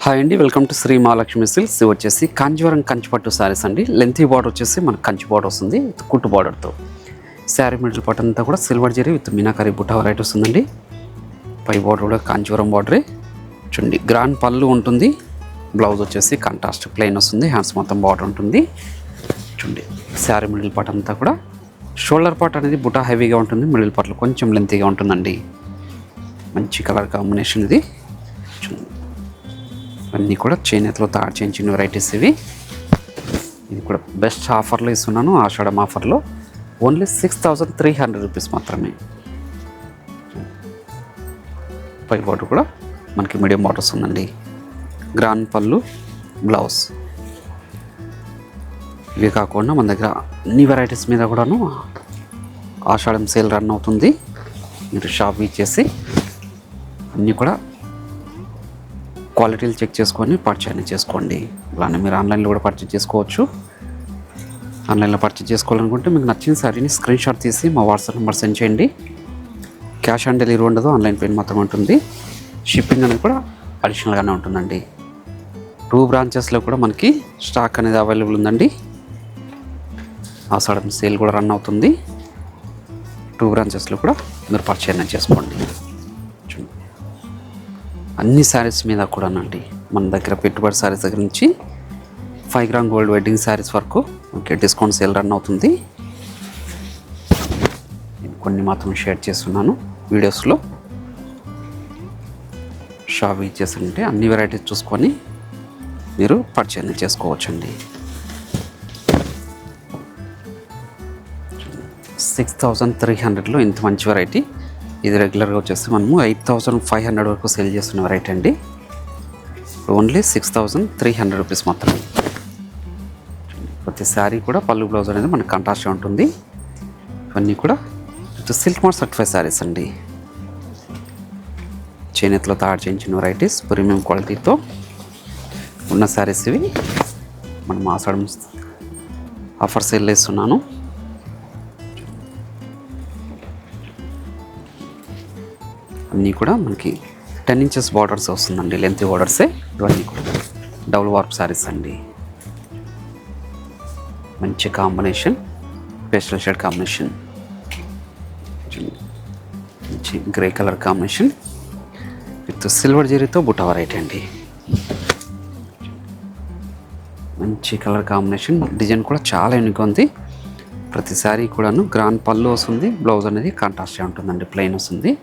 Hi అండి, welcome to Shri Mahalakshmi silks. ఇది వచ్చేసి కాంజీవరం కంచిపట్టు శారీస్ అండి. లెంతీ బార్డర్ వచ్చేసి మనకు కంచి బార్డర్ వస్తుంది విత్ కుట్టు బార్డర్తో. శారీ మిడిల్ పార్ట్ అంతా కూడా సిల్వర్ జరీ విత్ మీనాకరీ బుట్ట వెరైటీ వస్తుందండి. పై బార్డర్ కూడా కాంజీవరం బార్డరే చూడండి. గ్రాండ్ పళ్ళు ఉంటుంది. బ్లౌజ్ వచ్చేసి కాంట్రాస్ట్ ప్లెయిన్ వస్తుంది. హ్యాండ్స్ మొత్తం బార్డర్ ఉంటుంది చూడండి. శారీ మిడిల్ పార్ట్ అంతా కూడా షోల్డర్ పార్ట్ అనేది బుట్ట హెవీగా ఉంటుంది. మిడిల్ పార్ట్లో కొంచెం లెంతీగా ఉంటుందండి. మంచి కలర్ కాంబినేషన్ ఇది చూడండి. అన్నీ కూడా చేనేతలో తయారు చేయించిన వెరైటీస్ ఇవి. ఇది కూడా బెస్ట్ ఆఫర్లో ఇస్తున్నాను, ఆషాఢం ఆఫర్లో. ఓన్లీ 6,300 రూపీస్ మాత్రమే. పై బార్డర్ కూడా మనకి మీడియం బార్డర్ వస్తుందండి. గ్రాండ్ పళ్ళు, బ్లౌజ్. ఇవి కాకుండా మన దగ్గర అన్ని వెరైటీస్ మీద కూడాను ఆషాఢం సేల్ రన్ అవుతుంది. మీరు షాప్ ఇచ్చేసి అన్నీ కూడా క్వాలిటీలు చెక్ చేసుకొని పర్చేజ్ చేసుకోండి. అలానే మీరు ఆన్లైన్లో కూడా పర్చేజ్ చేసుకోవచ్చు. ఆన్లైన్లో పర్చేజ్ చేసుకోవాలనుకుంటే మీకు నచ్చిన శారీని స్క్రీన్ షాట్ తీసి మా వాట్సాప్ నెంబర్ సెండ్ చేయండి. క్యాష్ ఆన్ డెలివరీ ఉండదు, ఆన్లైన్ పేమెంట్ మాత్రం ఉంటుంది. షిప్పింగ్ అనేది కూడా అడిషనల్గానే ఉంటుందండి. 2 బ్రాంచెస్లో కూడా మనకి స్టాక్ అనేది అవైలబుల్ ఉందండి. ఆషాఢం సేల్ కూడా రన్ అవుతుంది. 2 బ్రాంచెస్లో కూడా మీరు పర్చేజ్ చేసుకోండి. అన్ని శారీస్ మీద కూడానండి మన దగ్గర పెట్టుబడి శారీస్ దగ్గర నుంచి 5 గ్రామ్ గోల్డ్ వెడ్డింగ్ శారీస్ వరకు ఓకే డిస్కౌంట్ సేల్ రన్ అవుతుంది. నేను కొన్ని మాత్రం షేర్ చేస్తున్నాను వీడియోస్లో. షాప్ ఇచ్చేస్తుంటే అన్ని వెరైటీస్ చూసుకొని మీరు పర్చేజ్ చేసుకోవచ్చండి. 6,300లో ఇంత మంచి వెరైటీ. ఇది రెగ్యులర్గా వచ్చేసి మనము 8,500 వరకు సేల్ చేస్తున్న వెరైటీ అండి. ఓన్లీ 6,300 రూపీస్ మాత్రమే. ప్రతి శారీ కూడా పళ్ళు బ్లౌజ్ అనేది మనకు కాంట్రాస్ట్గా ఉంటుంది. ఇవన్నీ కూడా సిల్క్ మార్క్ సర్టిఫైడ్ శారీస్ అండి. చేనేతలో తయారు చేయించిన వెరైటీస్ ప్రీమియం క్వాలిటీతో ఉన్న శారీస్ ఇవి. మనం ఆషాఢం ఆఫర్ సేల్ చేస్తున్నాను. అన్నీ కూడా మనకి 10 ఇంచెస్ బార్డర్స్ వస్తుందండి. లెంత్ బార్డర్సే ఇవన్నీ కూడా డబుల్ వార్ప్ శారీస్ అండి. మంచి కాంబినేషన్, పేస్టల్ షేడ్ కాంబినేషన్, మంచి grey colour combination with silver జరీతో బుట్ట వెరైటీ అండి. మంచి కలర్ కాంబినేషన్, డిజైన్ కూడా చాలా యూనిక్ ఉంది. ప్రతి శారీ కూడాను గ్రాండ్ పళ్ళు వస్తుంది. బ్లౌజ్ అనేది కాంట్రాస్ట్గా ఉంటుందండి, ప్లెయిన్ వస్తుంది.